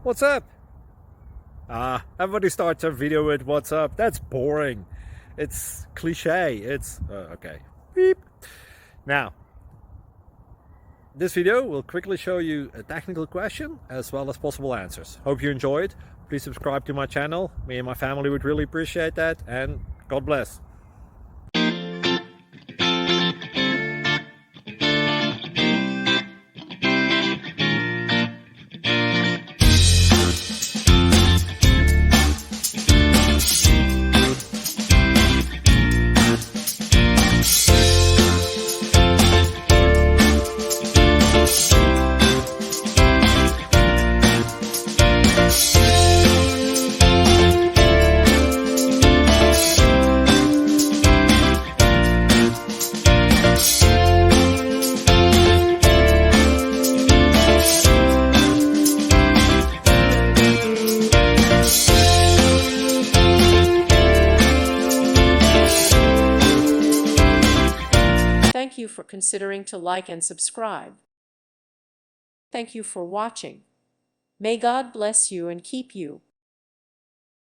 What's up? Everybody starts a video with what's up. That's boring. It's cliche. It's okay. Beep. Now, this video will quickly show you a technical question as well as possible answers. Hope you enjoyed. Please subscribe to my channel. Me and my family would really appreciate that, and God bless. Thank you for considering to like and subscribe. Thank you for watching. May God bless you and keep you.